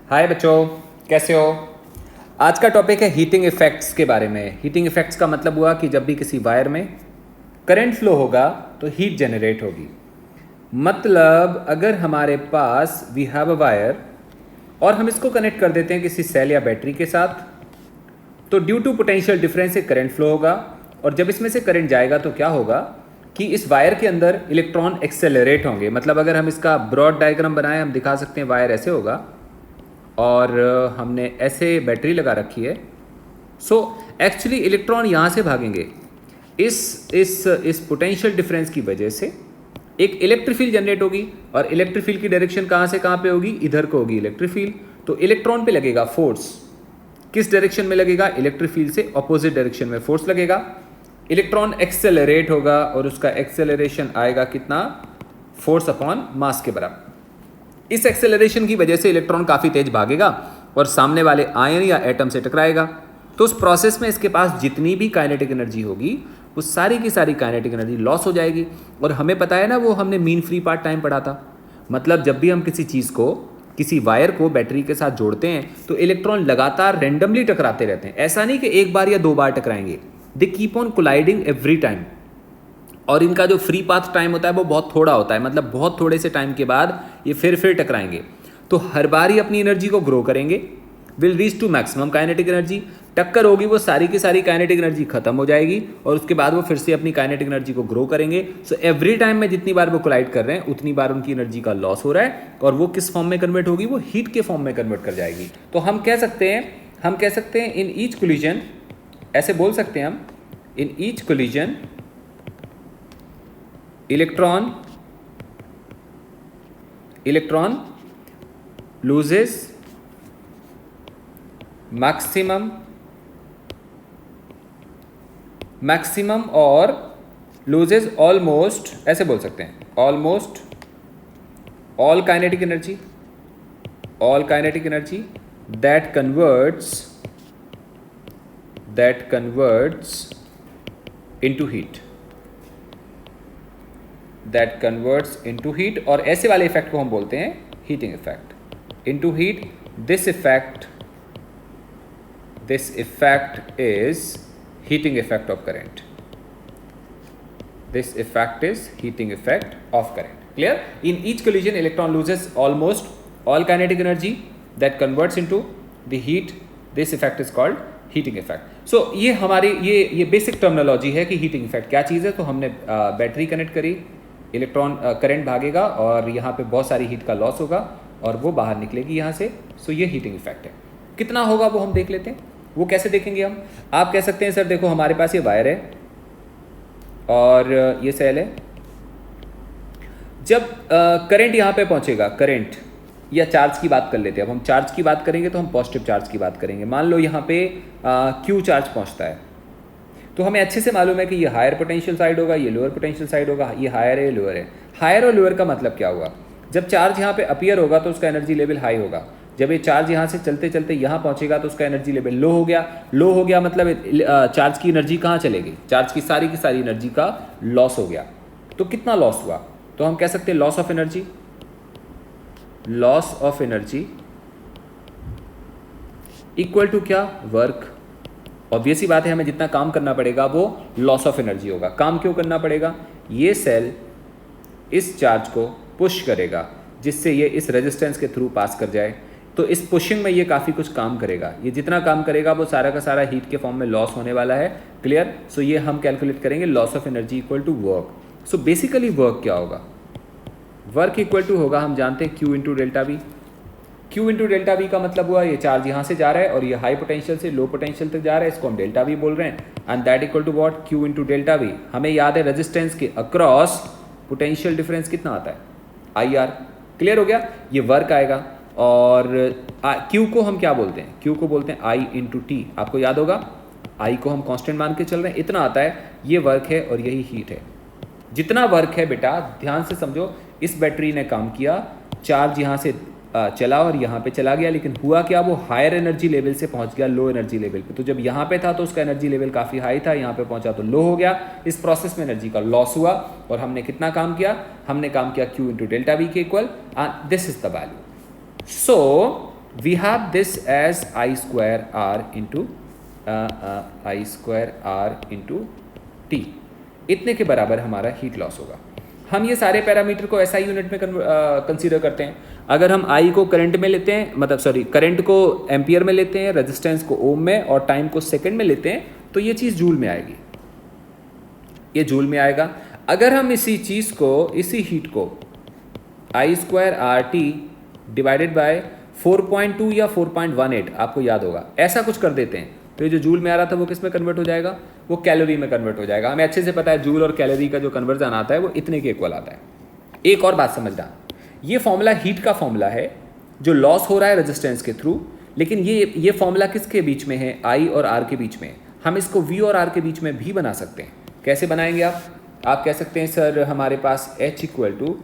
हाय बच्चों, कैसे हो। आज का टॉपिक है हीटिंग इफेक्ट्स के बारे में। हीटिंग इफेक्ट्स का मतलब हुआ कि जब भी किसी वायर में करंट फ्लो होगा तो हीट जनरेट होगी। मतलब अगर हमारे पास वी हैव अ वायर और हम इसको कनेक्ट कर देते हैं किसी सेल या बैटरी के साथ, तो ड्यू टू पोटेंशियल डिफरेंस से करंट फ्लो होगा। और जब इसमें से करंट जाएगा तो क्या होगा कि इस वायर के अंदर इलेक्ट्रॉन एक्सेलरेट होंगे। मतलब अगर हम इसका ब्रॉड डायग्राम बनाएं, हम दिखा सकते हैं वायर ऐसे होगा और हमने ऐसे बैटरी लगा रखी है। सो एक्चुअली इलेक्ट्रॉन यहाँ से भागेंगे। इस पोटेंशियल डिफरेंस की वजह से एक इलेक्ट्रिक फील्ड जनरेट होगी और इलेक्ट्रिक फील्ड की डायरेक्शन कहाँ से कहाँ पे होगी, इधर को होगी इलेक्ट्रिक फील्ड। तो इलेक्ट्रॉन पे लगेगा फोर्स। किस डायरेक्शन में लगेगा, इलेक्ट्रिक फील्ड से ऑपोजिट डायरेक्शन में फोर्स लगेगा। इलेक्ट्रॉन एक्सेलरेट होगा और उसका एक्सेलरेशन आएगा कितना, फोर्स अपॉन मास के बराबर। इस एक्सेलरेशन की वजह से इलेक्ट्रॉन काफ़ी तेज भागेगा और सामने वाले आयन या एटम से टकराएगा। तो उस प्रोसेस में इसके पास जितनी भी काइनेटिक एनर्जी होगी वो सारी की सारी काइनेटिक एनर्जी लॉस हो जाएगी। और हमें पता है ना, वो हमने मीन फ्री पाथ टाइम पढ़ा था। मतलब जब भी हम किसी चीज़ को, किसी वायर को बैटरी के साथ जोड़ते हैं तो इलेक्ट्रॉन लगातार रेंडमली टकराते रहते हैं। ऐसा नहीं कि एक बार या दो बार टकराएंगे, they keep on colliding every time. और इनका जो फ्री पाथ टाइम होता है वो बहुत थोड़ा होता है। मतलब बहुत थोड़े से टाइम के बाद ये फिर टकराएंगे। तो हर बार ही अपनी एनर्जी को ग्रो करेंगे, will reach to maximum kinetic energy. टक्कर होगी, वो सारी की सारी काइनेटिक एनर्जी खत्म हो जाएगी और उसके बाद वो फिर से अपनी काइनेटिक एनर्जी को ग्रो करेंगे। सो एवरी टाइम में जितनी बार वो कोलाइड कर रहे हैं उतनी बार उनकी एनर्जी का लॉस हो रहा है और वो किस फॉर्म में कन्वर्ट होगी, वो हीट के फॉर्म में कन्वर्ट कर जाएगी। तो हम कह सकते हैं इन ईच कोलिजन, ऐसे बोल सकते हैं हम, इन each collision electron loses maximum और loses almost, ऐसे बोल सकते हैं, almost all kinetic energy that converts into heat। और ऐसे वाले इफेक्ट को हम बोलते हैं heating effect. Into heat, this effect is heating effect of current. This effect is heating effect of current. Clear. In each collision electron loses almost all kinetic energy that converts into the heat. This effect is called heating effect. So ये हमारी ये basic terminology है कि heating effect क्या चीज़ है। तो हमने battery connect करी, इलेक्ट्रॉन करंट भागेगा और यहाँ पे बहुत सारी हीट का लॉस होगा और वो बाहर निकलेगी यहाँ से। सो ये हीटिंग इफेक्ट है। कितना होगा वो हम देख लेते हैं। वो कैसे देखेंगे हम, आप कह सकते हैं सर देखो हमारे पास ये वायर है और ये सेल है। जब करंट यहाँ पे पहुँचेगा, करंट या चार्ज की बात कर लेते हैं। अब हम चार्ज की बात करेंगे तो हम पॉजिटिव चार्ज की बात करेंगे। मान लो यहाँ पे क्यू चार्ज पहुँचता है तो हमें अच्छे से मालूम है कि ये हायर पोटेंशियल साइड होगा, ये लोअर पोटेंशियल साइड होगा, ये हायर है, ये लोअर है। हायर और लोअर का मतलब क्या हुआ, जब चार्ज यहाँ पे अपीयर होगा तो उसका एनर्जी लेवल हाई होगा। जब ये चार्ज यहाँ से चलते चलते यहाँ पहुँचेगा तो उसका एनर्जी लेवल लो हो गया। लो हो गया मतलब चार्ज की एनर्जी कहाँ चलेगी, चार्ज की सारी एनर्जी का लॉस हो गया। तो कितना लॉस हुआ, तो हम कह सकते हैं loss of energy. Loss of energy equal to क्या, वर्क। ऑब्वियस ही बात है, हमें जितना काम करना पड़ेगा वो लॉस ऑफ एनर्जी होगा। काम क्यों करना पड़ेगा, ये सेल इस चार्ज को पुश करेगा जिससे ये इस रेजिस्टेंस के थ्रू पास कर जाए। तो इस पुशिंग में ये काफ़ी कुछ काम करेगा। ये जितना काम करेगा वो सारा का सारा हीट के फॉर्म में लॉस होने वाला है। क्लियर। सो ये हम कैलकुलेट करेंगे loss of energy equal to work. So basically work क्या होगा, वर्क इक्वल टू होगा, हम जानते हैं Q into delta V. Q into delta V का मतलब हुआ ये चार्ज यहाँ से जा रहा है और ये हाई पोटेंशियल से लो पोटेंशियल तक जा रहा है, इसको हम डेल्टा वी बोल रहे हैं। And that equal to what, Q into delta V. हमें याद है रेजिस्टेंस के अक्रॉस पोटेंशियल डिफरेंस कितना आता है, आई आर। क्लियर हो गया, ये वर्क आएगा। और क्यू को हम क्या बोलते हैं, क्यू को बोलते हैं आई इंटू टी। आपको याद होगा, आई को हम कॉन्स्टेंट मान के चल रहे हैं, इतना आता है। ये वर्क है और यही हीट है। जितना वर्क है बेटा ध्यान से समझो, इस बैटरी ने काम किया, चार्ज यहाँ से चला और यहाँ पे चला गया, लेकिन हुआ क्या, वो हायर एनर्जी लेवल से पहुँच गया लो एनर्जी लेवल पे। तो जब यहाँ पे था तो उसका एनर्जी लेवल काफ़ी हाई था, यहाँ पे पहुँचा तो लो हो गया। इस प्रोसेस में एनर्जी का लॉस हुआ और हमने कितना काम किया, हमने काम किया क्यू इंटू डेल्टा वी के equal, and this is the value. So we have this as I square R into I square R into T, इतने के बराबर हमारा हीट लॉस होगा। हम ये सारे पैरामीटर को एसआई यूनिट में कंसीडर करते हैं। अगर हम आई को करंट में लेते हैं, मतलब सॉरी करंट को एम्पियर में लेते हैं, रेजिस्टेंस को ओम में और टाइम को सेकंड में लेते हैं, तो ये चीज़ जूल में आएगी, ये जूल में आएगा। अगर हम इसी चीज़ को, इसी हीट को I square R T divided by 4.2 या 4.18, आपको याद होगा, ऐसा कुछ कर देते हैं, तो ये जो जूल में आ रहा था वो किस में कन्वर्ट हो जाएगा, वो कैलोरी में कन्वर्ट हो जाएगा। हमें अच्छे से पता है जूल और कैलोरी का जो कन्वर्जन आता है वो इतने के इक्वल आता है। एक और बात समझना, ये फॉर्मूला हीट का फॉर्मूला है जो लॉस हो रहा है रेजिस्टेंस के थ्रू, लेकिन ये फॉर्मूला किसके बीच में है, आई और आर के बीच में। हम इसको वी और आर के बीच में भी बना सकते हैं। कैसे बनाएंगे आप कह सकते हैं सर हमारे पास H equal to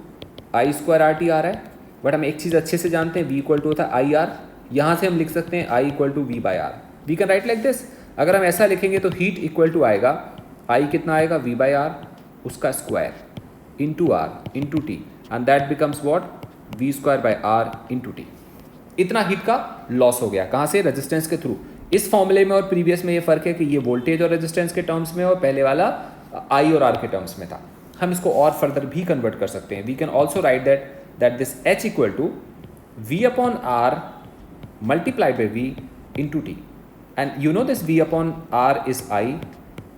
I square R T आ रहा है, बट हम एक चीज़ अच्छे से जानते हैं, V इक्वल टू होता है आई आर। यहाँ से हम लिख सकते हैं I equal to V by R. We can write like this. अगर हम ऐसा लिखेंगे तो हीट इक्वल टू आएगा, I कितना आएगा, V बाई आर उसका square into R into T, and that becomes what, V square by R into T. इतना हीट का लॉस हो गया, कहाँ से, रेजिस्टेंस के थ्रू। इस फॉर्मूले में और प्रीवियस में ये फर्क है कि ये वोल्टेज और रेजिस्टेंस के टर्म्स में और पहले वाला आई और आर के टर्म्स में था। हम इसको और फर्दर भी कन्वर्ट कर सकते हैं। We can also write that this H equal to V upon R multiplied by V into T, and you know this V upon R is I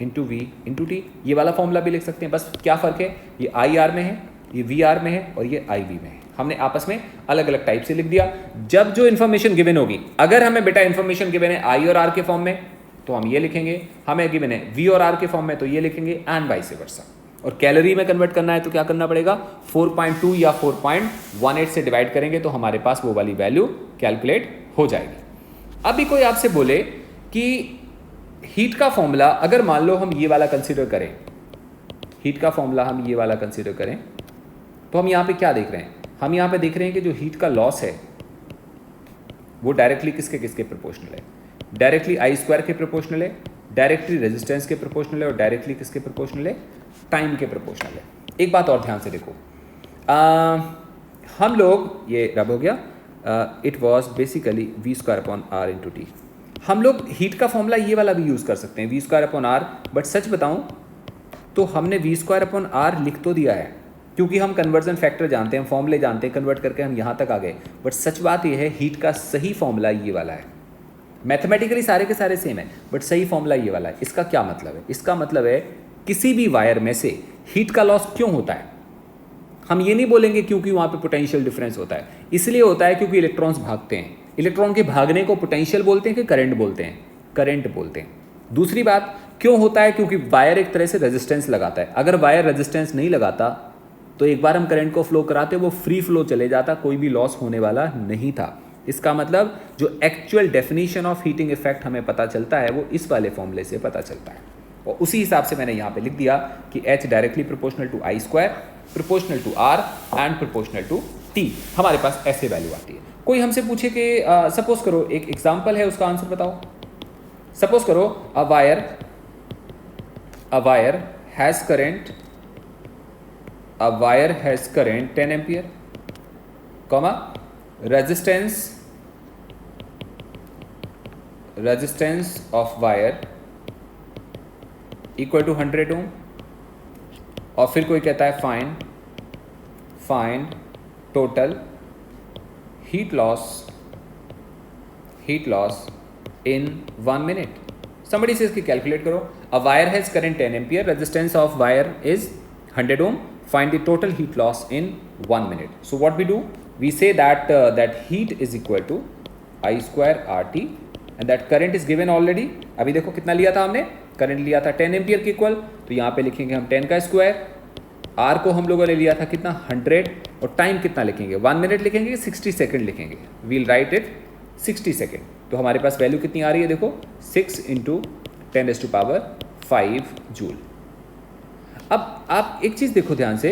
into V into T. ये वाला formula भी लिख सकते हैं, बस क्या फ़र्क है, ये आई आर में है, ये वी आर में है और ये आई वी में है। हमने आपस में अलग अलग टाइप से लिख दिया। जब जो इन्फॉर्मेशन गिवन होगी, अगर हमें बेटा इन्फॉर्मेशन गिवन है आई और आर के फॉर्म में तो हम ये लिखेंगे, हमें गिवन है वी और आर के फॉर्म में तो ये लिखेंगे, एंड वाइस वर्सा। और कैलोरी में कन्वर्ट करना है तो क्या करना पड़ेगा, 4.2 या 4.18 से डिवाइड करेंगे तो हमारे पास वो वाली वैल्यू कैलकुलेट हो जाएगी। अभी कोई आपसे बोले कि हीट का फॉर्मूला अगर मान लो हम ये वाला कंसीडर करें, हीट का फॉर्मूला हम ये वाला कंसीडर करें, तो हम यहाँ पे क्या देख रहे हैं, हम यहाँ पे देख रहे हैं कि जो हीट का लॉस है वो डायरेक्टली किसके किसके प्रोपोर्शनल है, डायरेक्टली आई स्क्वायर के प्रोपोर्शनल है, डायरेक्टली रेजिस्टेंस के प्रोपोर्शनल है और डायरेक्टली किसके प्रोपोर्शनल है, टाइम के प्रोपोर्शनल है। एक बात और ध्यान से देखो, हम लोग, ये रब हो गया, it was basically V square upon R into T. हम लोग हीट का फॉर्मूला ये वाला भी यूज़ कर सकते हैं, V square upon R, but सच बताऊं तो हमने वी स्क्वायर अपॉन आर लिख तो दिया है क्योंकि हम कन्वर्जन फैक्टर जानते हैं, हम फॉर्मूले जानते हैं, कन्वर्ट करके हम यहाँ तक आ गए, बट सच बात ये है हीट का सही फॉर्मूला ये वाला है। मैथमेटिकली सारे के सारे सेम है, बट सही फॉर्मूला ये वाला है। इसका क्या मतलब है, इसका मतलब है किसी भी वायर में से हीट का लॉस क्यों होता है, हम ये नहीं बोलेंगे क्योंकि वहाँ पे पोटेंशियल डिफरेंस होता है, इसलिए होता है क्योंकि इलेक्ट्रॉन्स भागते हैं। इलेक्ट्रॉन के भागने को पोटेंशियल बोलते हैं कि करंट बोलते हैं, करंट बोलते हैं। दूसरी बात क्यों होता है, क्योंकि वायर एक तरह से रेजिस्टेंस लगाता है। अगर वायर रेजिस्टेंस नहीं लगाता तो एक बार हम करंट को फ्लो कराते वो फ्री फ्लो चले जाता, कोई भी लॉस होने वाला नहीं था। इसका मतलब जो actual definition of heating effect हमें पता चलता है वो इस वाले फॉर्मूले से पता चलता है, और उसी हिसाब से मैंने यहाँ पे लिख दिया कि H directly proportional to I square, proportional to R and proportional to T. हमारे पास ऐसे वैल्यू आती है। कोई हमसे पूछे कि सपोज करो, एक एग्जाम्पल है उसका आंसर बताओ। सपोज करो a wire has current, a wire has current 10 ampere, comma resistance of wire equal to 100 ohm, और फिर कोई कहता है find total heat loss in 1 minute. Somebody says कि calculate करो, a wire has current 10 ampere, resistance of wire is 100 ohm, find the total heat loss in 1 minute. So what we do, we say that that heat is equal to I square RT and that current is given already. अभी देखो कितना लिया था हमने, current लिया था 10 ampere के equal, तो यहाँ पे लिखेंगे हम 10 का स्क्वायर, R को हम लोगों ने लिया था कितना 100, और टाइम कितना लिखेंगे 1 मिनट लिखेंगे, 60 सेकेंड लिखेंगे, वील राइट इट 60 सेकेंड। तो हमारे पास वैल्यू कितनी आ रही है, देखो 6 × 10⁵ जूल। अब आप एक चीज़ देखो ध्यान से,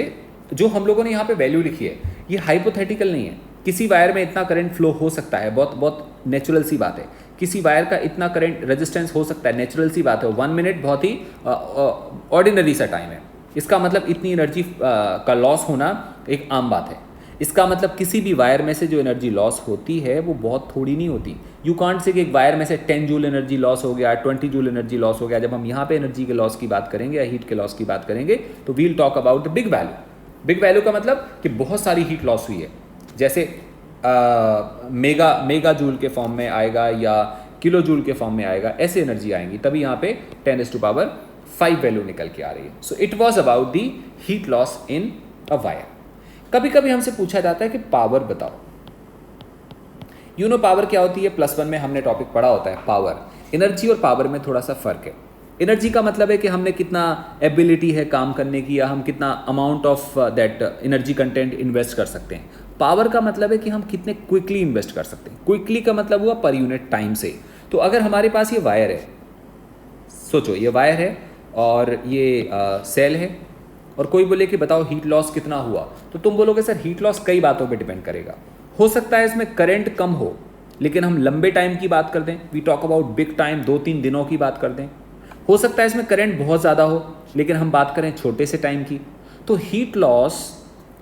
जो हम लोगों ने यहाँ पे वैल्यू लिखी है ये हाइपोथेटिकल नहीं है। किसी वायर में इतना करंट फ्लो हो सकता है, बहुत बहुत नेचुरल सी बात है। किसी वायर का इतना करंट रेजिस्टेंस हो सकता है, नेचुरल सी बात है। 1 मिनट बहुत ही ऑर्डिनरी सा टाइम है, इसका मतलब इतनी एनर्जी का लॉस होना एक आम बात है। इसका मतलब किसी भी वायर में से जो एनर्जी लॉस होती है वो बहुत थोड़ी नहीं होती। यू कांट से कि एक वायर में से 10 जूल एनर्जी लॉस हो गया, 20 जूल एनर्जी लॉस हो गया। जब हम यहाँ पे एनर्जी के लॉस की बात करेंगे या हीट के लॉस की बात करेंगे तो we'll talk about the big value. Big value का मतलब कि बहुत सारी हीट लॉस हुई है, जैसे मेगा जूल के फॉर्म में आएगा या किलो जूल के फॉर्म में आएगा, ऐसे एनर्जी आएंगी, तभी यहाँ पे 10⁵ वैल्यू निकल के आ रही है। So it was about the heat loss in a wire. कभी कभी हमसे पूछा जाता है कि पावर बताओ। पावर क्या होती है? +1 में हमने टॉपिक पढ़ा होता है पावर। एनर्जी और पावर में थोड़ा सा फर्क है। एनर्जी का मतलब है कि हमने कितना एबिलिटी है काम करने की, या हम कितना amount of that energy content invest कर सकते हैं। पावर का मतलब है कि हम कितने क्विकली इन्वेस्ट कर सकते हैं। क्विकली का मतलब हुआ पर यूनिट टाइम से। तो अगर हमारे पास ये वायर है, सोचो ये वायर है और ये सेल है, और कोई बोले कि बताओ हीट लॉस कितना हुआ, तो तुम बोलोगे सर हीट लॉस कई बातों पे डिपेंड करेगा। हो सकता है इसमें करंट कम हो, लेकिन हम लंबे टाइम की बात कर दें, we talk about big time, 2-3 दिनों की बात कर दें। हो सकता है इसमें करंट बहुत ज़्यादा हो, लेकिन हम बात करें छोटे से टाइम की। तो हीट लॉस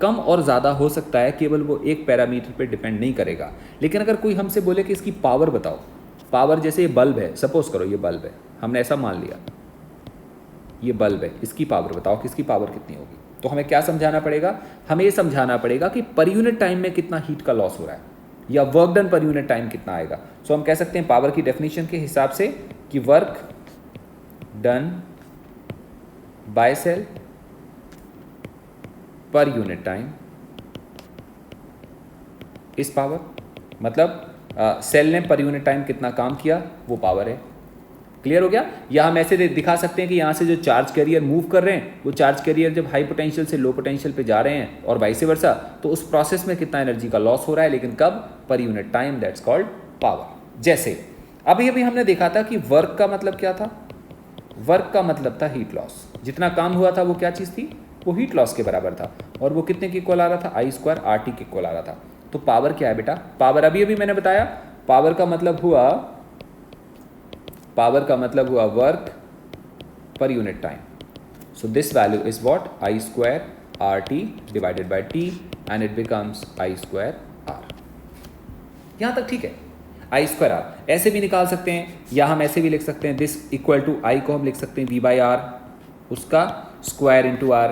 कम और ज़्यादा हो सकता है, केवल वो एक पैरामीटर पे डिपेंड नहीं करेगा। लेकिन अगर कोई हमसे बोले कि इसकी पावर बताओ, पावर जैसे ये बल्ब है, सपोज करो ये बल्ब है, हमने ऐसा मान लिया ये बल्ब है, इसकी पावर बताओ कि इसकी पावर कितनी होगी। तो हमें क्या समझाना पड़ेगा? हमें ये समझाना पड़ेगा कि पर यूनिट टाइम में कितना हीट का लॉस हो रहा है, या वर्क डन पर यूनिट टाइम कितना आएगा। सो हम कह सकते हैं पावर की डेफिनेशन के हिसाब से कि work done by cell per unit time is power, मतलब सेल ने पर यूनिट टाइम कितना काम किया वो पावर है। क्लियर हो गया? या हम ऐसे दिखा सकते हैं कि यहाँ से जो चार्ज कैरियर मूव कर रहे हैं, वो चार्ज कैरियर जब हाई पोटेंशियल से लो पोटेंशियल पे जा रहे हैं और वाइस वर्सा, तो उस प्रोसेस में कितना एनर्जी का लॉस हो रहा है, लेकिन कब? पर unit time, that's called power. जैसे अभी हमने देखा था कि वर्क का मतलब क्या था? वर्क का मतलब था हीट लॉस। जितना काम हुआ था वो क्या चीज़ थी? वो हीट लॉस के बराबर था, और वो कितने के इक्वल आ रहा था? I² RT के इक्वल आ रहा था। तो पावर क्या है बेटा? पावर अभी मैंने बताया, पावर का मतलब हुआ वर्क पर unit time. So this value is what? I² RT divided by T, and it becomes I² R। यहाँ तक ठीक है? I² R ऐसे भी निकाल सकते हैं, या हम ऐसे भी लिख सकते हैं, दिस इक्वल टू I को हम लिख सकते हैं V/R, उसका स्क्वायर इंटू R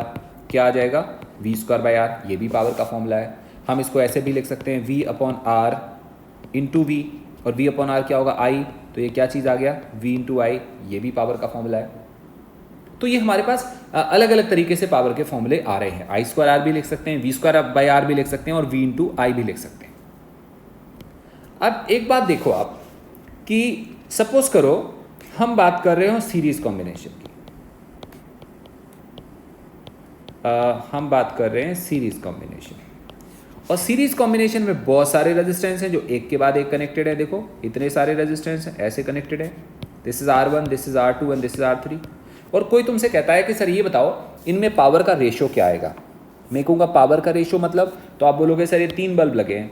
क्या आ जाएगा? V²/R। ये भी पावर का फॉर्मूला है। हम इसको ऐसे भी लिख सकते हैं V/R इंटू V, और V/R क्या होगा? I, तो ये क्या चीज़ आ गया? V इंटू I, ये भी पावर का फॉर्मूला है। तो ये हमारे पास अलग अलग तरीके से पावर के फॉर्मूले आ रहे हैं। I² R भी लिख सकते हैं, V²/R भी लिख सकते हैं, और V इंटू I भी लिख सकते हैं। अब एक बात देखो आप, कि सपोज करो हम बात कर रहे हो सीरीज कॉम्बिनेशन की, हम बात कर रहे हैं सीरीज कॉम्बिनेशन, और सीरीज कॉम्बिनेशन में बहुत सारे रेजिस्टेंस हैं जो एक के बाद एक कनेक्टेड है। देखो इतने सारे रेजिस्टेंस हैं, ऐसे कनेक्टेड है। This is R1, this is R2 and this is R3। और कोई तुमसे कहता है कि सर ये बताओ इनमें पावर का रेशो क्या आएगा। मैं कहूँगा पावर का रेशो मतलब, तो आप बोलोगे सर ये 3 बल्ब लगे हैं,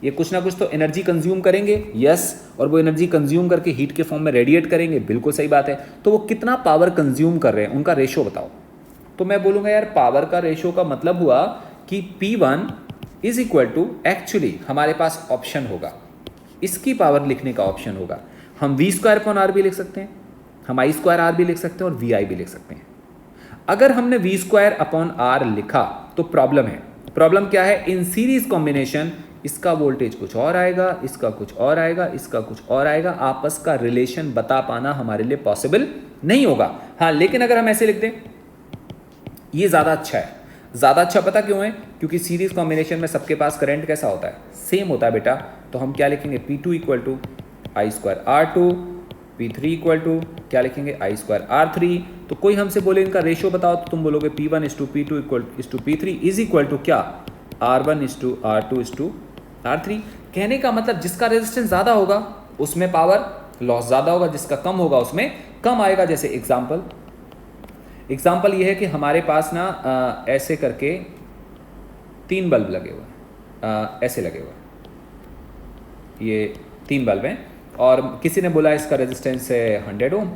ये कुछ ना कुछ तो एनर्जी कंज्यूम करेंगे। यस, और वो एनर्जी कंज्यूम करके हीट के फॉर्म में रेडिएट करेंगे। बिल्कुल सही बात है। तो वो कितना पावर कंज्यूम कर रहे हैं, उनका रेशो बताओ। तो मैं बोलूँगा यार पावर का रेशो का मतलब हुआ कि P1 is equal to, actually हमारे पास ऑप्शन होगा, इसकी पावर लिखने का ऑप्शन होगा। हम V²/R भी लिख सकते हैं, हम I² R भी लिख सकते हैं, और VI भी लिख सकते हैं। अगर हमने V²/R लिखा तो प्रॉब्लम है। प्रॉब्लम क्या है? इन सीरीज कॉम्बिनेशन इसका वोल्टेज कुछ और आएगा, इसका कुछ और आएगा, इसका कुछ और आएगा। आपस का रिलेशन बता पाना हमारे लिए पॉसिबल नहीं होगा। हाँ, लेकिन अगर हम ऐसे लिख दें, ये ज़्यादा अच्छा है। ज़्यादा अच्छा पता क्यों है? क्योंकि सीरीज कॉम्बिनेशन में सबके पास करंट कैसा होता है? सेम होता है बेटा। तो हम क्या लिखेंगे? P2 equal to I² R2, P3 equal to क्या लिखेंगे? I² R3। तो कोई हमसे बोले इनका रेशो बताओ, तो तुम बोलोगे P1 is to P2 is to P3 is equal to क्या? R1 is to R2 is to R3। कहने का मतलब जिसका रेजिस्टेंस ज़्यादा होगा उसमें पावर लॉस ज़्यादा होगा, जिसका कम होगा उसमें कम आएगा। जैसे एग्जाम्पल ये है कि हमारे पास ना ऐसे करके 3 बल्ब लगे हुए हैं, ऐसे लगे हुए हैं, ये 3 बल्ब हैं, और किसी ने बोला इसका रेजिस्टेंस है 100 ओम,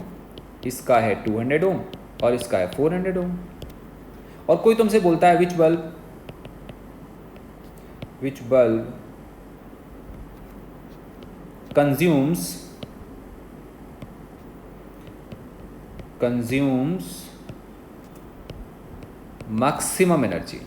इसका है 200 ओम, और इसका है 400 ओम। और कोई तुमसे बोलता है which bulb? which bulb consumes maximum energy.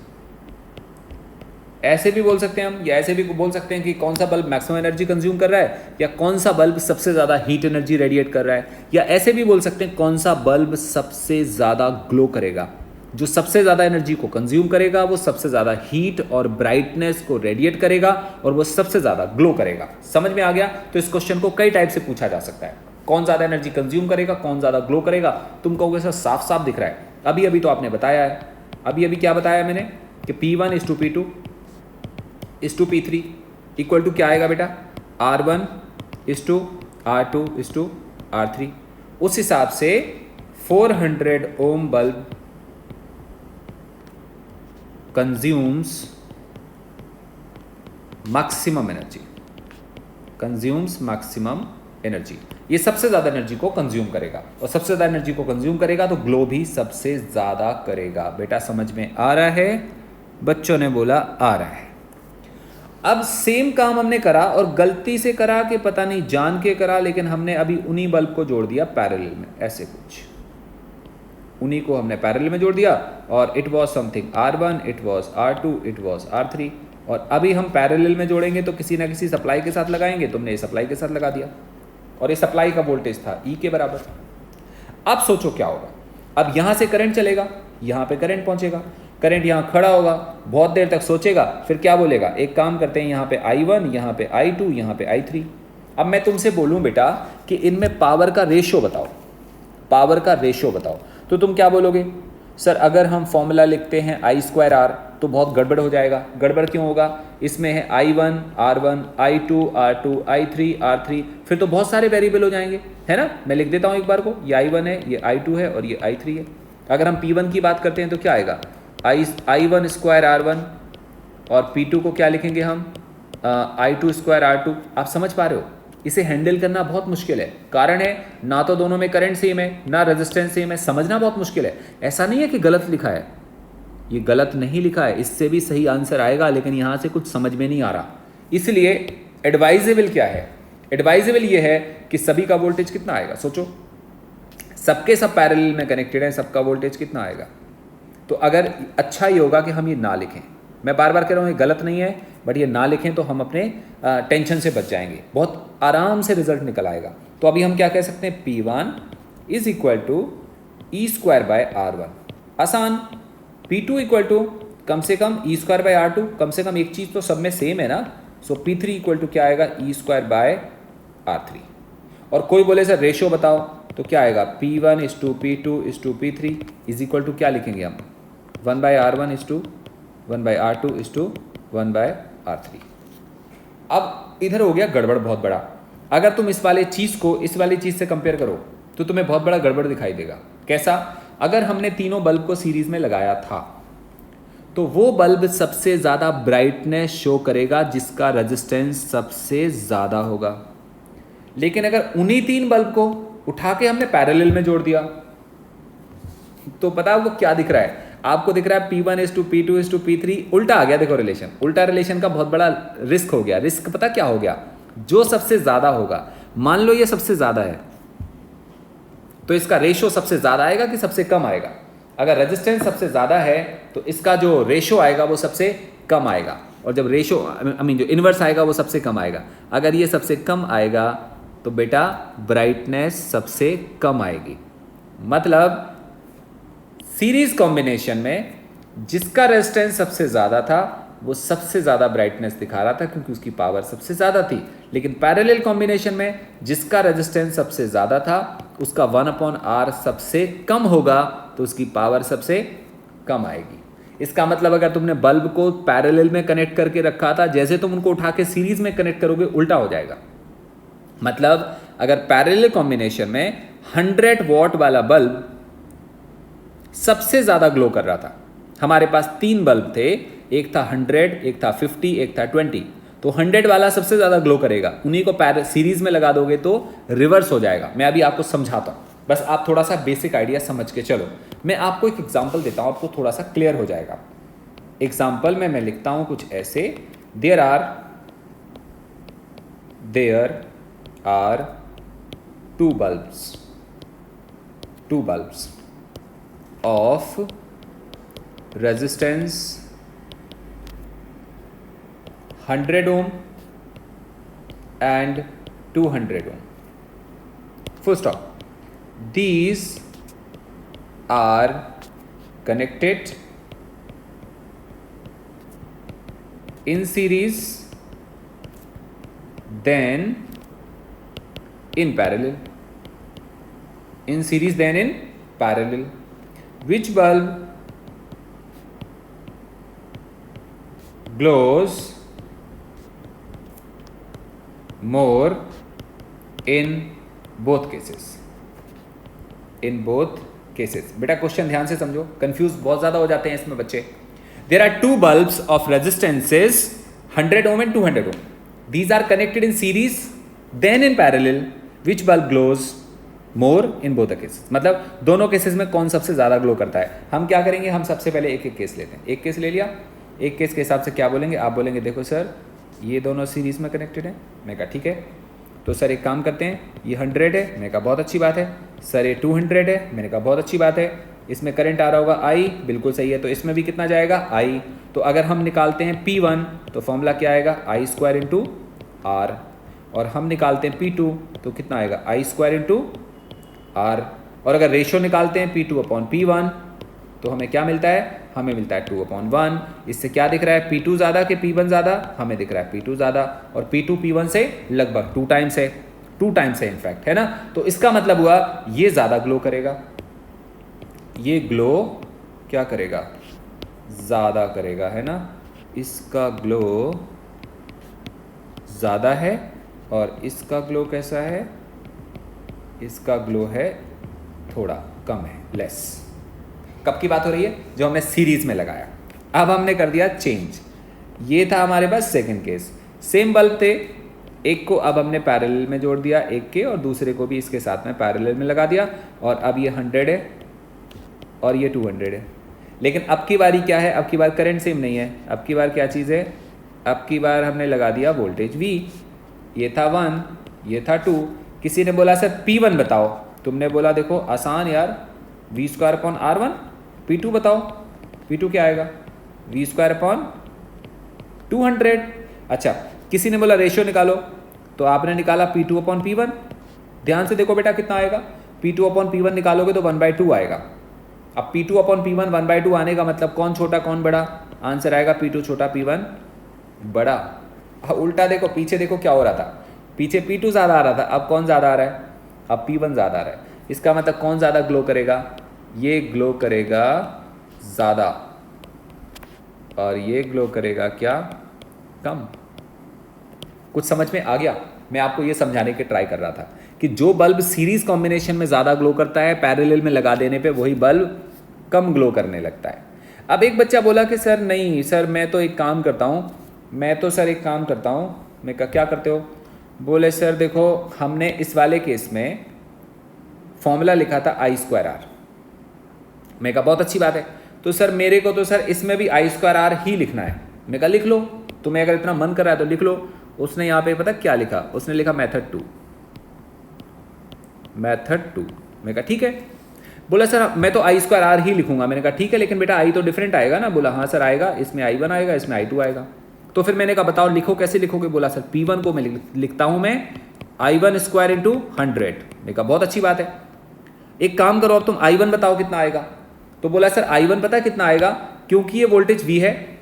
ऐसे भी बोल सकते हैं हम, या ऐसे भी बोल सकते हैं कि कौन सा बल्ब मैक्सिमम एनर्जी कंज्यूम कर रहा है, या कौन सा बल्ब सबसे ज़्यादा हीट एनर्जी रेडिएट कर रहा है, या ऐसे भी बोल सकते हैं कौन सा बल्ब सबसे ज़्यादा ग्लो करेगा। जो सबसे ज़्यादा एनर्जी को कंज्यूम करेगा वो सबसे ज़्यादा हीट और ब्राइटनेस को रेडिएट करेगा और वो सबसे ज़्यादा ग्लो करेगा। समझ में आ गया? तो इस क्वेश्चन को कई टाइप से पूछा जा सकता है। कौन ज़्यादा एनर्जी कंज्यूम करेगा, कौन ज़्यादा ग्लो करेगा। तुम कहोगे सर साफ साफ दिख रहा है। अभी अभी तो आपने बताया है, अभी क्या बताया मैंने कि P1 is to P2 is to P3 equal to क्या आएगा बेटा, R1 is to R2 is to R3। उस हिसाब से 400 ओम बल्ब कंज्यूम्स मैक्सिमम एनर्जी, ये सबसे ज़्यादा एनर्जी को कंज्यूम करेगा, और सबसे ज़्यादा एनर्जी को कंज्यूम करेगा तो ग्लो भी सबसे ज़्यादा करेगा। बेटा समझ में आ रहा है? बच्चों ने बोला आ रहा है। अब सेम काम हमने करा, और गलती से करा कि पता नहीं जान के करा, लेकिन हमने अभी उन्हीं बल्ब को जोड़ दिया पैरेलल में, ऐसे कुछ उन्हीं को हमने पैरेलल में जोड़ दिया, और it was something R1, it was R2, it was R3। और अभी हम पैरेलल में जोड़ेंगे तो किसी ना किसी सप्लाई के साथ लगाएंगे। तुमने ये सप्लाई के साथ लगा दिया, और ये सप्लाई का वोल्टेज था E के बराबर। अब सोचो क्या होगा। अब यहाँ से करंट चलेगा, यहाँ पे करंट पहुँचेगा, करंट यहाँ खड़ा होगा, बहुत देर तक सोचेगा, फिर क्या बोलेगा, एक काम करते हैं, यहाँ पे I1, यहाँ पे I2, यहाँ पे I3। अब मैं तुमसे बोलूँ बेटा कि इनमें पावर का रेशो बताओ, पावर का रेशो बताओ, तो तुम क्या बोलोगे? सर अगर हम फॉर्मूला लिखते हैं I²R तो बहुत गड़बड़ हो जाएगा। गड़बड़ क्यों होगा? इसमें है I1, R1, I2, R2, I3, R3, फिर तो बहुत सारे वेरिएबल हो जाएंगे, है ना। मैं लिख देता हूँ एक बार को, ये I1 है, ये I2 है और ये I3 है। अगर हम P1 की बात करते हैं तो क्या आएगा, I1² R1, और P2 को क्या लिखेंगे हम, I2² R2। आप समझ पा रहे हो? इसे हैंडल करना बहुत मुश्किल है। कारण है ना तो दोनों में करंट सेम है, ना रेजिस्टेंस सेम है, समझना बहुत मुश्किल है। ऐसा नहीं है कि गलत लिखा है, ये गलत नहीं लिखा है, इससे भी सही आंसर आएगा, लेकिन यहाँ से कुछ समझ में नहीं आ रहा। इसलिए एडवाइजेबल क्या है? एडवाइजेबल ये है कि सभी का वोल्टेज कितना आएगा। सोचो, सबके सब पैरेलल में कनेक्टेड है, सबका वोल्टेज कितना आएगा। तो अगर अच्छा ये होगा कि हम ये ना लिखें। मैं बार बार कह रहा हूँ ये गलत नहीं है, बट ये ना लिखें तो हम अपने टेंशन से बच जाएंगे, बहुत आराम से रिजल्ट निकल आएगा। तो अभी हम क्या कह सकते हैं, P1 is equal to E²/R1, आसान। P2 इक्वल टू कम से कम E²/R2, कम से कम एक चीज़ तो सब में सेम है ना। सो P3 इक्वल टू क्या आएगा, E²/R3। और कोई बोले सर रेशो बताओ, तो क्या आएगा, P1 is to P2 is to P3 is equal to क्या लिखेंगे हम, 1/R1 is to 1/R2 is to 1/R3। अब इधर हो गया गड़बड़ बहुत बड़ा। अगर तुम इस वाले चीज़ को इस वाली चीज़ से कंपेयर करो तो तुम्हें बहुत बड़ा गड़बड़ दिखाई देगा। कैसा? अगर हमने तीनों बल्ब को सीरीज में लगाया था तो वो बल्ब सबसे ज़्यादा ब्राइटनेस शो करेगा जिसका रेजिस्टेंस सबसे ज़्यादा होगा। लेकिन अगर उन्हीं तीन बल्ब को उठा के हमने पैरेलल में जोड़ दिया तो पता है वो क्या दिख रहा है आपको? दिख रहा है P1 is to P2 is to P3। उल्टा आ गया, देखो रिलेशन, उल्टा रिलेशन का बहुत बड़ा रिस्क हो गया। रिस्क पता क्या हो गया? जो सबसे ज़्यादा होगा, मान लो ये सबसे ज़्यादा है तो इसका रेशो सबसे ज़्यादा आएगा कि सबसे कम आएगा? अगर रेजिस्टेंस सबसे ज़्यादा है तो इसका जो रेशो आएगा वो सबसे कम आएगा, और जब रेशो जो इन्वर्स आएगा वो सबसे कम आएगा। अगर ये सबसे कम आएगा तो बेटा ब्राइटनेस सबसे कम आएगी। मतलब सीरीज कॉम्बिनेशन में जिसका रेजिस्टेंस सबसे ज़्यादा था वो सबसे ज़्यादा ब्राइटनेस दिखा रहा था क्योंकि उसकी पावर सबसे ज़्यादा थी। लेकिन पैरेलल कॉम्बिनेशन में जिसका रेजिस्टेंस सबसे ज़्यादा था उसका 1/R सबसे कम होगा तो उसकी पावर सबसे कम आएगी। इसका मतलब अगर तुमने बल्ब को पैरेलल में कनेक्ट करके रखा था, जैसे तुम उनको उठा के सीरीज में कनेक्ट करोगे उल्टा हो जाएगा। मतलब अगर पैरेलल कॉम्बिनेशन में 100 वॉट वाला बल्ब सबसे ज़्यादा ग्लो कर रहा था, हमारे पास 3 बल्ब थे, एक था 100, एक था 50, एक था 20, तो 100 वाला सबसे ज़्यादा ग्लो करेगा। उन्हीं को सीरीज में लगा दोगे तो रिवर्स हो जाएगा। मैं अभी आपको समझाता हूँ, बस आप थोड़ा सा बेसिक आइडिया समझ के चलो। मैं आपको एक एग्जाम्पल देता हूँ, आपको थोड़ा सा क्लियर हो जाएगा। एग्जाम्पल में मैं लिखता हूँ कुछ ऐसे there are two bulbs of resistance 100 ohm and 200 ohm. Full stop. These are connected in series, then in parallel. In series, then in parallel. Which bulb glows more in both cases? In both cases. बेटा question ध्यान से समझो, confuse बहुत ज़्यादा हो जाते हैं इसमें बच्चे. There are two bulbs of resistances 100 ohm and 200 ohm. These are connected in series, then in parallel. Which bulb glows more in both the cases? मतलब दोनों केसेस में कौन सबसे ज़्यादा ग्लो करता है. हम क्या करेंगे, हम सबसे पहले एक एक केस लेते हैं. एक केस ले लिया, एक केस के हिसाब से क्या बोलेंगे, आप बोलेंगे देखो सर ये दोनों सीरीज में कनेक्टेड है. मैं कहा ठीक है, तो सर एक काम करते हैं, ये 100 है. मैंने कहा बहुत अच्छी बात है. सर ये 200 है. मैंने कहा बहुत अच्छी बात है. इसमें करंट आ रहा होगा I, बिल्कुल सही है. तो इसमें भी कितना जाएगा I. तो अगर हम निकालते हैं P1 तो फॉर्मूला क्या आएगा, I स्क्वायर इंटू R. और हम निकालते हैं P2 तो कितना आएगा, I स्क्वायर इंटू R. और अगर रेशो निकालते हैं P2 अपॉन P1 तो हमें क्या मिलता है, हमें मिलता है 2/1. इससे क्या दिख रहा है, P2 ज़्यादा कि P1 ज़्यादा, हमें दिख रहा है P2 ज़्यादा. और P2 P1 से लगभग 2 टाइम्स है, 2 टाइम्स है इनफैक्ट, है ना. तो इसका मतलब हुआ ये ज़्यादा ग्लो करेगा, ये ग्लो क्या करेगा, ज़्यादा करेगा, है ना. इसका ग्लो ज़्यादा है और इसका ग्लो कैसा है, इसका ग्लो है थोड़ा कम है, लेस. कब की बात हो रही है, जो हमने सीरीज में लगाया. अब हमने कर दिया चेंज. ये था हमारे पास सेकंड केस. सेम बल्ब थे, एक को अब हमने पैरेलल में जोड़ दिया एक के, और दूसरे को भी इसके साथ में पैरेलल में लगा दिया. और अब ये 100 है और ये 200 है. लेकिन अब की बारी क्या है, अब की बार करंट सेम नहीं है. अब की बार क्या चीज़ है, अब की बार हमने लगा दिया वोल्टेज V. ये था 1, ये था 2. किसी ने बोला सर P1 बताओ. तुमने बोला देखो आसान यार, V square upon R1. P2 बताओ, P2 क्या आएगा, V स्क्वायर अपॉन 200. अच्छा, किसी ने बोला रेशियो निकालो, तो आपने निकाला P2 अपॉन P1. ध्यान से देखो बेटा कितना आएगा, P2 अपॉन P1 निकालोगे तो 1/2 आएगा. अब P2 अपॉन P1 1/2 आने का मतलब कौन छोटा कौन बड़ा, आंसर आएगा P2 छोटा P1 बड़ा. उल्टा देखो, पीछे देखो क्या हो रहा था, पीछे P2 ज़्यादा आ रहा था, अब कौन ज़्यादा आ रहा है, अब P1 ज़्यादा आ रहा है. इसका मतलब कौन ज़्यादा ग्लो करेगा, ये ग्लो करेगा ज़्यादा और ये ग्लो करेगा क्या, कम. कुछ समझ में आ गया. मैं आपको ये समझाने के ट्राई कर रहा था कि जो बल्ब सीरीज कॉम्बिनेशन में ज़्यादा ग्लो करता है, पैरेलल में लगा देने पे वही बल्ब कम ग्लो करने लगता है. अब एक बच्चा बोला कि सर नहीं सर, मैं तो एक काम करता हूँ, मैं कहा क्या करते हो. बोले सर देखो हमने इस वाले केस में फॉर्मूला लिखा था I स्क्वायर R. मैं कहा बहुत अच्छी बात है. तो सर मेरे को तो सर इसमें भी I स्क्वायर R ही लिखना है. मैं कहा लिख लो, तुम्हें अगर इतना मन कर रहा है तो लिख लो. उसने यहाँ पे पता क्या लिखा, उसने लिखा मेथड 2. मैं कहा ठीक है. बोला सर मैं तो I स्क्वायर R ही लिखूंगा. मैंने कहा ठीक है, लेकिन बेटा I तो डिफरेंट आएगा ना. बोला हाँ सर आएगा, इसमें I1 आएगा, इसमें I2 आएगा. तो फिर मैंने कहा बताओ लिखो कैसे लिखोगे. बोला सर P1 को मैं लिखता हूँ मैं I1 स्क्वायर इंटू 100. मैं कहा बहुत अच्छी बात है. एक काम करो अब तुम I1 बताओ कितना आएगा. तो बोला सर I1 पता कितना आएगा, क्योंकि ये वोल्टेज V है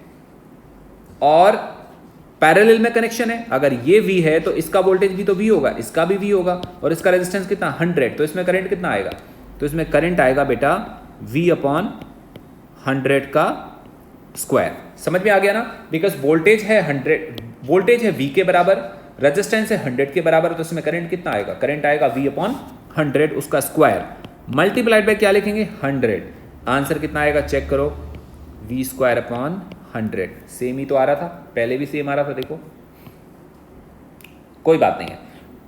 और पैरेलल में कनेक्शन है. अगर ये V है तो इसका वोल्टेज भी तो V होगा, इसका भी V होगा, और इसका रेजिस्टेंस कितना 100. तो इसमें करंट कितना आएगा, तो इसमें करंट आएगा बेटा V अपॉन 100 का स्क्वायर. समझ में आ गया ना. बिकॉज वोल्टेज है 100, वोल्टेज है V के बराबर, रेजिस्टेंस है 100 के बराबर, तो इसमें करंट कितना आएगा, करंट आएगा V अपॉन 100 उसका स्क्वायर मल्टीप्लाइड बाय क्या लिखेंगे 100. आंसर कितना आएगा चेक करो, V स्क्वायर अपॉन 100. सेम ही तो आ रहा था, पहले भी सेम आ रहा था. देखो कोई बात नहीं है.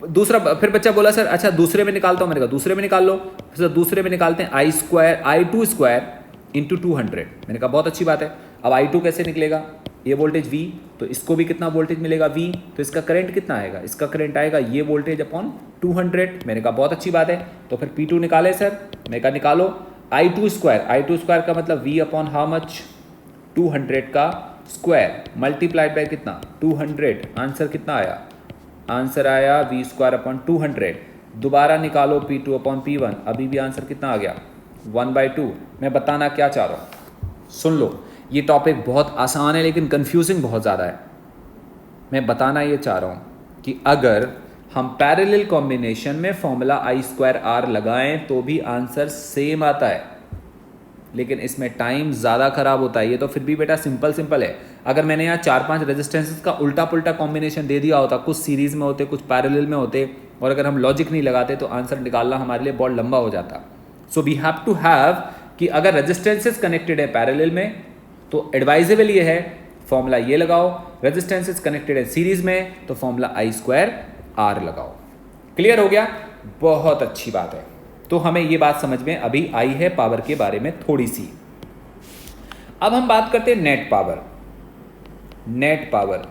दूसरा फिर बच्चा बोला सर अच्छा दूसरे में निकालता हूँ. मैंने कहा दूसरे में निकाल लो. सर दूसरे में निकालते हैं I2 स्क्वायर इंटू 200. मैंने कहा बहुत अच्छी बात है. अब I2 कैसे निकलेगा, ये वोल्टेज V, तो इसको भी कितना वोल्टेज मिलेगा V, तो इसका करंट कितना आएगा, इसका करंट आएगा ये वोल्टेज अपॉन 200। मैंने कहा बहुत अच्छी बात है, तो फिर P2 निकाले सर, मैं कहा निकालो I2 स्क्वायर का मतलब V अपॉन हाउ मच, 200 का स्क्वायर मल्टीप्लाइड बाय कितना 200, आंसर कितना आया, आंसर आया V स्क्वायर अपॉन 200। दोबारा निकालो P2 अपॉन P1, अभी भी आंसर कितना आ गया 1/2। मैं बताना क्या चाह रहा हूँ, सुन लो, ये टॉपिक बहुत आसान है लेकिन कंफ्यूजिंग बहुत ज़्यादा है। मैं बताना ये चाह रहा हूँ कि अगर हम पैरेलल कॉम्बिनेशन में फॉर्मूला I²R लगाएं तो भी आंसर सेम आता है, लेकिन इसमें टाइम ज़्यादा ख़राब होता है। ये तो फिर भी बेटा सिंपल है। अगर मैंने यहाँ 4-5 रेजिस्टेंसेस का उल्टा पुल्टा कॉम्बिनेशन दे दिया होता, कुछ सीरीज़ में होते कुछ पैरेलल में होते, और अगर हम लॉजिक नहीं लगाते तो आंसर निकालना हमारे लिए बहुत लंबा हो जाता। So we have to have कि अगर रेजिस्टेंसेस कनेक्टेड है पैरेलल में तो एडवाइजेबल ये है फॉर्मूला ये लगाओ, रेजिस्टेंसेस कनेक्टेड है सीरीज में तो फॉर्मूला I²R लगाओ। क्लियर हो गया, बहुत अच्छी बात है। तो हमें ये बात समझ में अभी आई है पावर के बारे में थोड़ी सी। अब हम बात करते हैं नेट पावर। नेट पावर,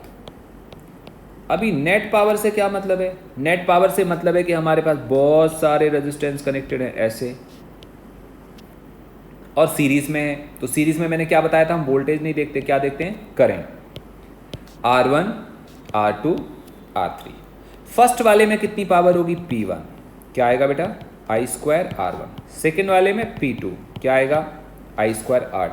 अभी नेट पावर से क्या मतलब है, नेट पावर से मतलब है कि हमारे पास बहुत सारे रेजिस्टेंस कनेक्टेड हैं ऐसे, और सीरीज में है, तो सीरीज में मैंने क्या बताया था, हम वोल्टेज नहीं देखते, क्या देखते हैं, current. R1 R2 R3। First वाले में कितनी पावर होगी, P1, क्या आएगा बेटा I²R1। सेकेंड वाले में P2 क्या आएगा I²R।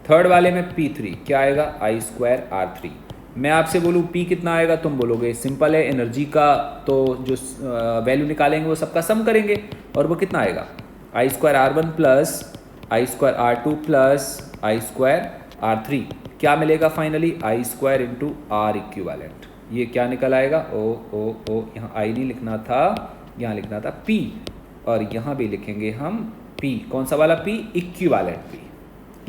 थर्ड वाले में P3 क्या आएगा I²R3। मैं आपसे बोलूँ P कितना आएगा, तुम बोलोगे सिंपल है, एनर्जी का तो जो वैल्यू निकालेंगे वो सबका सम करेंगे, और वो कितना आएगा I²R1 plus I²R2 plus I²R3, क्या मिलेगा finally I² into R equivalent. ये क्या निकल आएगा, ओ यहाँ I नहीं लिखना था, यहाँ लिखना था P, और यहाँ भी लिखेंगे हम P, कौन सा वाला P, इक्विवेलेंट P।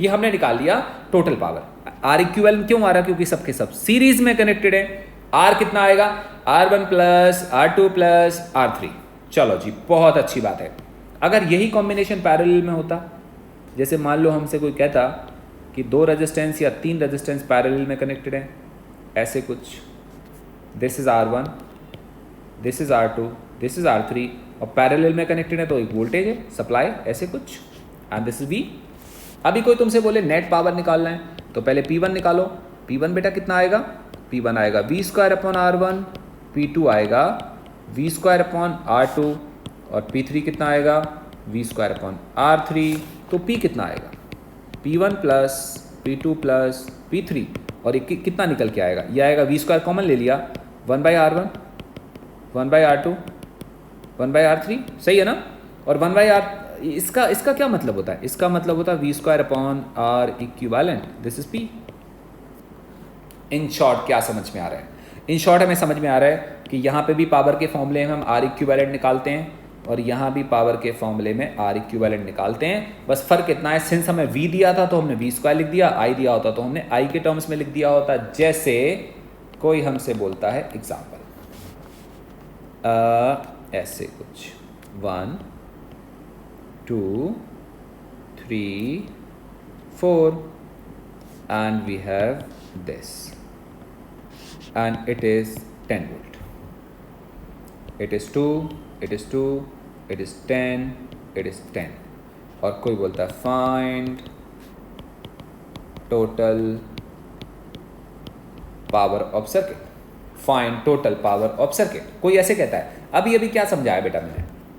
ये हमने निकाल लिया टोटल पावर। R इक्विवेलेंट क्यों आ रहा, क्योंकि सबके सब सीरीज में कनेक्टेड है। R कितना आएगा, R1 plus R2 plus R3। चलो जी, बहुत अच्छी बात है। अगर यही कॉम्बिनेशन पैरेलल में होता, जैसे मान लो हमसे कोई कहता कि 2 रेजिस्टेंस या 3 रेजिस्टेंस पैरेलल में कनेक्टेड हैं, ऐसे कुछ, this is R1, this is R2, this is R3, और पैरेलल में कनेक्टेड है तो एक वोल्टेज है सप्लाई, ऐसे कुछ, एंड दिस इज V। अभी कोई तुमसे बोले नेट पावर निकालना है, तो पहले P1 निकालो। P1 बेटा कितना आएगा, P1 आएगा V² अपॉन R1, P2 आएगा V² अपॉन R2, और P3 कितना आएगा V² अपॉन R3। तो P कितना आएगा, P1 plus P2 plus P3, और ये कितना निकल के आएगा, ये आएगा V² कॉमन ले लिया, 1/R1, 1/R2, 1/R3, सही है ना। और 1/R, इसका क्या मतलब होता है, इसका मतलब होता है V² upon R equivalent, this is P। In short क्या समझ में आ रहा है, इन शॉर्ट हमें समझ में आ रहा है कि यहाँ पे भी पावर के फॉर्मूले में हम R इक्विवेलेंट निकालते हैं, और यहाँ भी पावर के फॉर्मूले में R इक्विवेलेंट निकालते हैं। बस फर्क इतना है, सिंस हमें V दिया था तो हमने V² लिख दिया, I दिया होता तो हमने I के टर्म्स में लिख दिया होता। जैसे कोई हमसे बोलता है एग्जाम्पल ऐसे कुछ 1 2 3 4 and we have this and it is 10 volt, it is 2, it is 2, it is 10, it is 10, और कोई बोलता है find total power of circuit, find total power of circuit, कोई ऐसे कहता है। अभी क्या समझाया बेटा,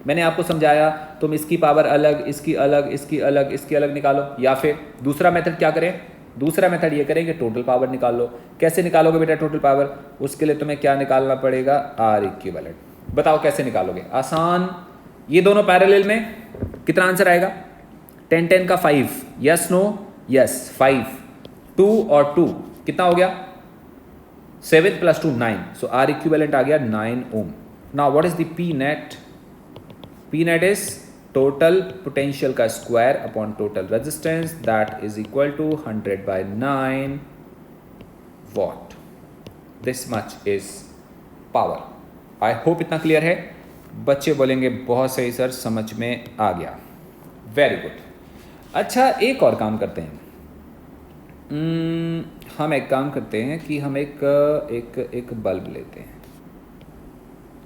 मैंने आपको समझाया तुम इसकी पावर अलग, इसकी अलग, इसकी अलग, इसकी अलग निकालो, या फिर दूसरा मेथड क्या करें, दूसरा मेथड ये करें कि टोटल पावर निकाल लो। कैसे निकालोगे बेटा टोटल पावर, उसके लिए तुम्हें क्या निकालना पड़ेगा, R इक्विवेलेंट। बताओ कैसे निकालोगे, आसान, ये दोनों पैरेलल में, कितना आंसर आएगा, 10 10 का 5, यस नो, यस 5, 2 और 2 कितना हो गया, 7 + 2 9, सो R इक्विवेलेंट आ गया 9 ohm. Now what is the P net, P net is total potential का square upon total resistance, that is equal to 100/9 watt. This much is power. I hope इतना clear है। बच्चे बोलेंगे बहुत सही सर, समझ में आ गया, वेरी गुड। अच्छा एक और काम करते हैं, हम एक काम करते हैं कि हम एक एक बल्ब लेते हैं।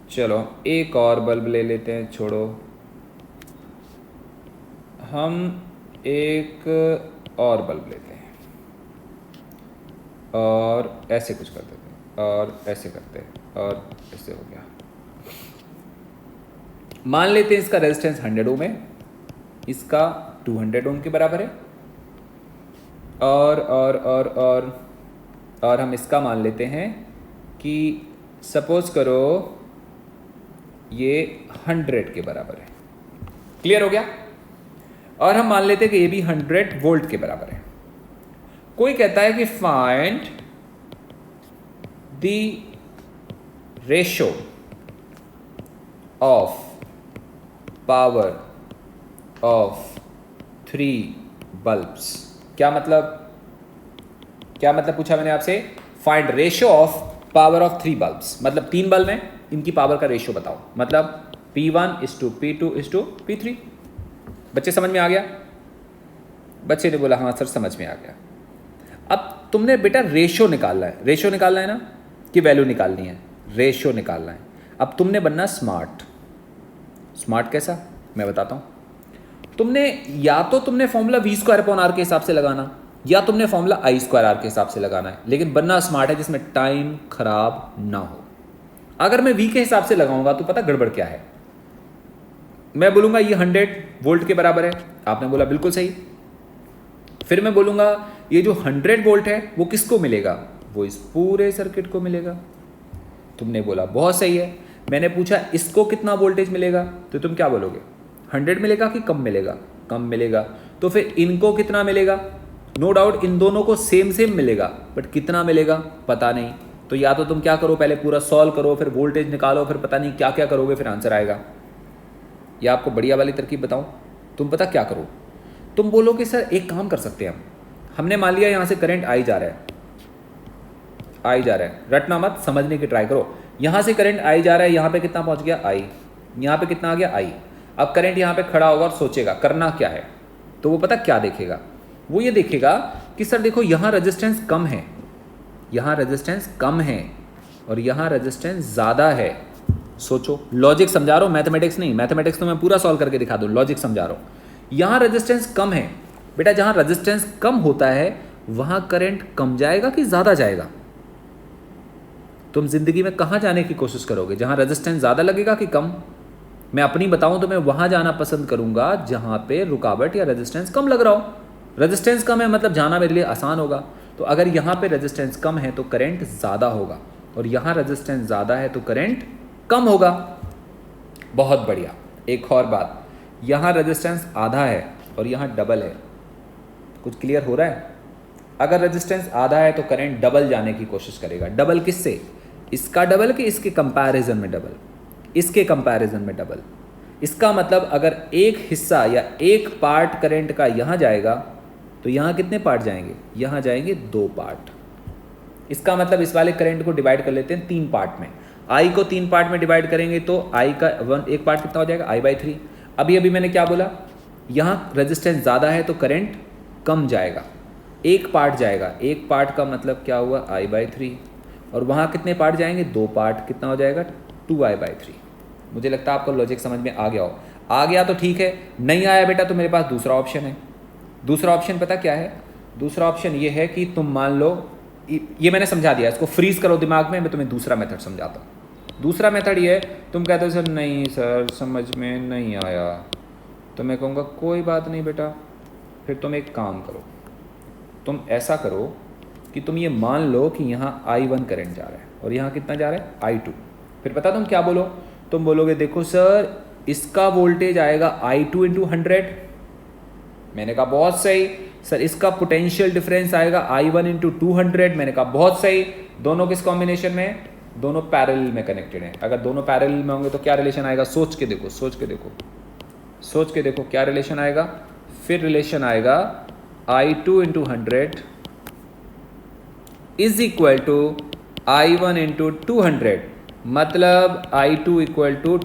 चलो एक और बल्ब ले लेते हैं, छोड़ो, हम एक और बल्ब लेते हैं और ऐसे कुछ कर देते हैं और ऐसे करते हैं और ऐसे हो गया। मान लेते हैं इसका रेजिस्टेंस 100 ओम है, इसका 200 ओम के बराबर है, और हम इसका मान लेते हैं कि सपोज करो ये 100 के बराबर है। क्लियर हो गया? और हम मान लेते हैं कि ये भी 100 वोल्ट के बराबर है। कोई कहता है कि find the ratio of power of 3 bulbs. क्या मतलब पूछा मैंने आपसे? Find ratio of power of 3 bulbs, मतलब 3 बल्ब हैं, इनकी पावर का रेशो बताओ। मतलब P1:P2:P3। बच्चे समझ में आ गया? बच्चे ने बोला हाँ सर समझ में आ गया। अब तुमने बेटा रेशो निकालना है, रेशो निकालना है ना, कि वैल्यू निकालनी है, रेशो निकालना है। अब तुमने बनना स्मार्ट। स्मार्ट कैसा मैं बताता हूँ। तुमने फॉर्मूला V²/R के हिसाब से लगाना, या तुमने फॉर्मूला I²R के हिसाब से लगाना है, लेकिन बनना स्मार्ट है जिसमें टाइम खराब ना हो। अगर मैं V के हिसाब से लगाऊंगा तो पता गड़बड़ क्या है। मैं बोलूंगा ये 100 वोल्ट के बराबर है, आपने बोला बिल्कुल सही। फिर मैं बोलूंगा ये जो 100 वोल्ट है वो किसको मिलेगा? वो इस पूरे सर्किट को मिलेगा। तुमने बोला बहुत सही है। मैंने पूछा इसको कितना वोल्टेज मिलेगा, तो तुम क्या बोलोगे? 100 मिलेगा कि कम मिलेगा? कम मिलेगा। तो फिर इनको कितना मिलेगा? नो डाउट इन दोनों को सेम मिलेगा, बट कितना मिलेगा पता नहीं। तो या तो तुम क्या करो, पहले पूरा सॉल्व करो, फिर वोल्टेज निकालो, फिर पता नहीं क्या क्या करोगे, फिर आंसर आएगा। या आपको बढ़िया वाली तरकीब बताऊं, तुम पता क्या करो, तुम बोलो कि सर एक काम कर सकते हैं हमने मान लिया यहाँ से करंट आई जा रहा है, रटना मत, समझने की ट्राई करो। यहाँ से करंट आई जा रहा है, यहाँ पे कितना पहुँच गया? आई। यहाँ पे कितना आ गया? आई। अब करंट यहाँ पे खड़ा होगा और सोचेगा करना क्या है, तो वो पता क्या देखेगा? वो ये देखेगा कि सर देखो यहाँ रेजिस्टेंस कम है, यहाँ रेजिस्टेंस कम है और यहाँ रेजिस्टेंस ज़्यादा है। सोचो, लॉजिक समझा रहा हूँ, मैथमेटिक्स नहीं। मैथमेटिक्स तो मैं पूरा सॉल्व करके दिखा दूँ, लॉजिक समझा रहा हूँ। यहाँ रेजिस्टेंस कम है बेटा, जहाँ रेजिस्टेंस कम होता है वहाँ करंट कम जाएगा कि ज़्यादा जाएगा? तुम जिंदगी में कहाँ जाने की कोशिश करोगे? जहाँ रेजिस्टेंस ज़्यादा लगेगा कि कम? मैं अपनी बताऊँ तो मैं वहाँ जाना पसंद करूँगा जहाँ पे रुकावट या रेजिस्टेंस कम लग रहा हो। रेजिस्टेंस कम है मतलब जाना मेरे लिए आसान होगा। तो अगर यहाँ पे रेजिस्टेंस कम है तो करंट ज़्यादा होगा, और यहाँ रेजिस्टेंस ज़्यादा है तो करंट कम होगा। बहुत बढ़िया। एक और बात, यहाँ रेजिस्टेंस आधा है और यहाँ डबल है। कुछ क्लियर हो रहा है? अगर रेजिस्टेंस आधा है तो करंट डबल जाने की कोशिश करेगा। डबल किससे? इसका डबल कि इसके कंपैरिजन में डबल? इसके कंपैरिजन में डबल। इसका मतलब अगर एक हिस्सा या एक पार्ट करंट का यहाँ जाएगा तो यहाँ कितने पार्ट जाएंगे? यहाँ जाएंगे 2 पार्ट। इसका मतलब इस वाले करंट को डिवाइड कर लेते हैं 3 पार्ट में। आई को 3 पार्ट में डिवाइड करेंगे तो आई का एक पार्ट कितना हो जाएगा? I/3। अभी मैंने क्या बोला? यहाँ रेजिस्टेंस ज़्यादा है तो करंट कम जाएगा, एक पार्ट जाएगा। एक पार्ट का मतलब क्या हुआ? I/3। और वहाँ कितने पार्ट जाएंगे? 2 पार्ट। कितना हो जाएगा? 2I/3। मुझे लगता है आपको लॉजिक समझ में आ गया हो। आ गया तो ठीक है, नहीं आया बेटा तो मेरे पास दूसरा ऑप्शन है। दूसरा ऑप्शन पता क्या है? दूसरा ऑप्शन ये है कि तुम मान लो, ये मैंने समझा दिया, इसको फ्रीज करो दिमाग में, मैं तुम्हें दूसरा मेथड समझाता हूँ। दूसरा मेथड ये है, तुम कहते हो सर नहीं सर समझ में नहीं आया, तो मैं कहूँगा कोई बात नहीं बेटा, फिर तुम एक काम करो, तुम ऐसा करो कि तुम ये मान लो कि यहाँ I1 करंट जा रहा है और यहाँ कितना जा रहा है? I2। फिर पता तुम क्या बोलो? तुम बोलोगे देखो सर इसका वोल्टेज आएगा I2 × 100। मैंने कहा बहुत सही। सर इसका पोटेंशियल डिफरेंस आएगा I1 × 200। मैंने कहा बहुत सही। दोनों किस कॉम्बिनेशन में? दोनों पैरेलल में कनेक्टेड हैं। अगर दोनों पैरेलल में होंगे तो क्या रिलेशन आएगा? सोच के देखो क्या रिलेशन आएगा? फिर रिलेशन आएगा I2 × 100 is equal to I1 × 200, मतलब I2 =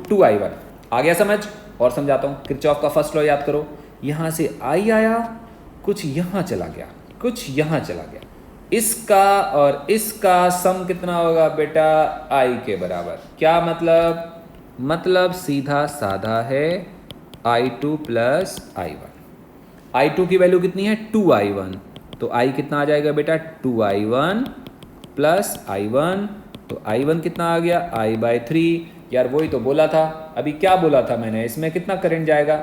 2I1। आ गया समझ? और समझाता हूँ। किरचॉफ का फर्स्ट लॉ याद करो। यहाँ से I आया, कुछ यहाँ चला गया, कुछ यहाँ चला गया। इसका और इसका सम कितना होगा बेटा, I के बराबर। क्या मतलब सीधा साधा है I2 प्लस I1। I2 की वैल्यू कितनी है 2I1, तो I कितना आ जाएगा बेटा 2I1 प्लस I1, तो I1 कितना आ गया I/3। यार वही तो बोला था, अभी क्या बोला था मैंने, इसमें कितना करंट जाएगा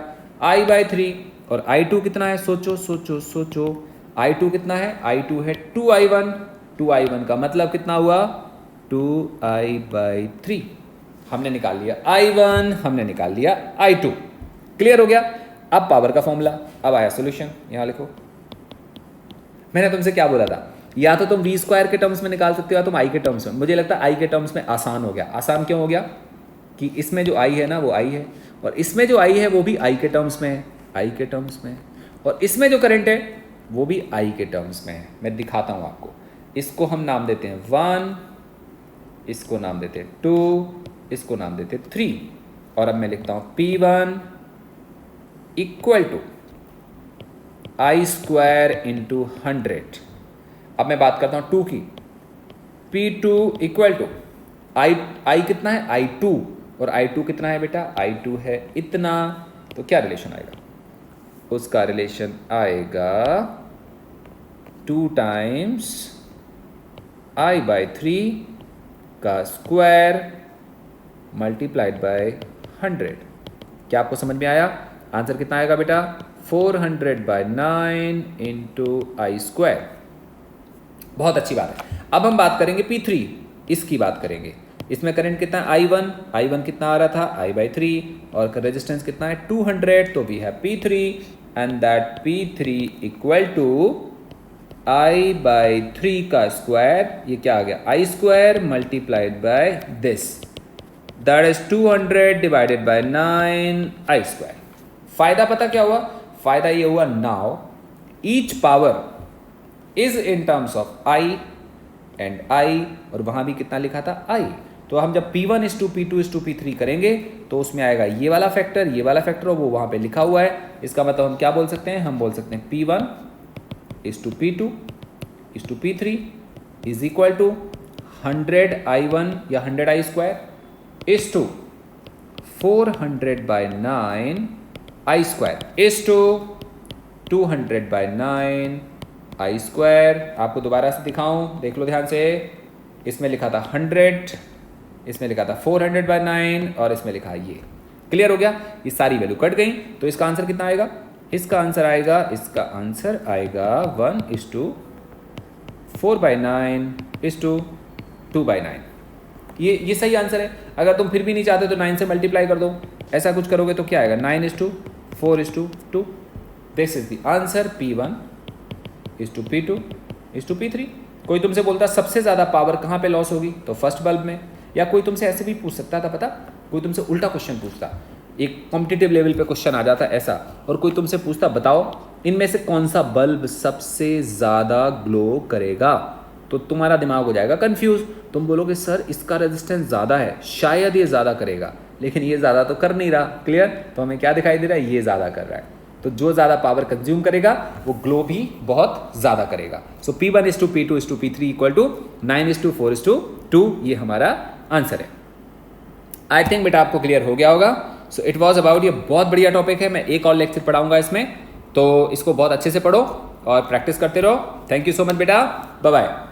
I/3, और I2 कितना है, सोचो I2 कितना है, I2 है 2I1, 2I1 का मतलब कितना हुआ 2I/3। हमने निकाल लिया I1, हमने निकाल लिया I2। क्लियर हो गया। अब पावर का फॉर्मूला, अब आया सॉल्यूशन, यहां लिखो। मैंने तुमसे क्या बोला था, या तो तुम v² के टर्म्स में निकाल सकते हो या तुम I के टर्म्स में। मुझे लगता है I के टर्म्स में आसान हो गया। आसान क्यों हो गया कि इसमें जो I है ना वो I है, और इसमें जो I है वो भी I के टर्म्स में है, I के टर्म्स में, और इसमें जो करंट है वो भी I के टर्म्स में है। मैं दिखाता हूं आपको। इसको हम नाम देते हैं 1, इसको नाम देते हैं 2, इसको नाम देते हैं 3, और अब मैं लिखता हूं P1 equal to I² into 100। अब मैं बात करता हूं 2 की। P2 इक्वल टू I कितना है I2, और I2 कितना है बेटा I2 है इतना, तो क्या रिलेशन आएगा, उसका रिलेशन आएगा 2 टाइम्स I/3 का स्क्वायर मल्टीप्लाइड बाय 100। क्या आपको समझ में आया? आंसर कितना आएगा बेटा 400/9 इंटू I²। बहुत अच्छी बात है। अब हम बात करेंगे P3, इसकी बात करेंगे। इसमें करंट कितना है I1 कितना आ रहा था I/3, और रेजिस्टेंस कितना है 200, तो we have P3 and that P3 equal to I/3 का स्क्वायर, ये क्या आ गया I² multiplied by this, that is 200 divided by 9 I²। फायदा पता क्या हुआ? फायदा ये हुआ, now each power is in terms of I and I, और वहां भी कितना लिखा था I। तो हम जब P1 is to P2 is to P3 करेंगे तो उसमें आएगा ये वाला फैक्टर, ये वाला फैक्टर, और वो वहां पे लिखा हुआ है। इसका मतलब हम क्या बोल सकते हैं, हम बोल सकते हैं P1 is to P2 is to P3 is equal to 100 I1 या 100 I² is to 400/9 I² is to 200/9 I²। आपको दोबारा से दिखाऊं, देख लो ध्यान से। इसमें लिखा था 100, इसमें लिखा था 400/9, और इसमें लिखा है ये। क्लियर हो गया? ये सारी वैल्यू कट गई, तो इसका आंसर कितना आएगा? इसका आंसर आएगा 1/4/9 इज टू 2/9। ये सही आंसर है। अगर तुम फिर भी नहीं चाहते तो 9 से मल्टीप्लाई कर दो। ऐसा कुछ करोगे तो क्या आएगा 9:4:2। This is the answer P1 is to P2 is to P3। कोई तुमसे बोलता सबसे ज़्यादा पावर कहाँ पे लॉस होगी, तो फर्स्ट बल्ब में। या कोई तुमसे ऐसे भी पूछ सकता था, पता, कोई तुमसे उल्टा क्वेश्चन पूछता, एक कॉम्पिटिटिव लेवल पे क्वेश्चन आ जाता ऐसा, और कोई तुमसे पूछता बताओ इनमें से कौन सा बल्ब सबसे ज़्यादा ग्लो करेगा, तो तुम्हारा दिमाग हो जाएगा कंफ्यूज। तुम बोलोगे सर इसका रेजिस्टेंस ज़्यादा है, शायद ये ज़्यादा करेगा, लेकिन ये ज़्यादा तो कर नहीं रहा। क्लियर? तो हमें क्या दिखाई दे रहा है, ये ज़्यादा कर रहा है। तो जो ज़्यादा पावर कंज्यूम करेगा वो ग्लो भी बहुत ज़्यादा करेगा। So P1 is to P2 is to P3 equal to 9:4:2। ये हमारा आंसर है। आई थिंक बेटा आपको क्लियर हो गया होगा। सो इट वॉज अबाउट, ये बहुत बढ़िया टॉपिक है। मैं एक और लेक्चर पढ़ाऊंगा इसमें, तो इसको बहुत अच्छे से पढ़ो और प्रैक्टिस करते रहो। थैंक यू सो मच बेटा, बाय बाय।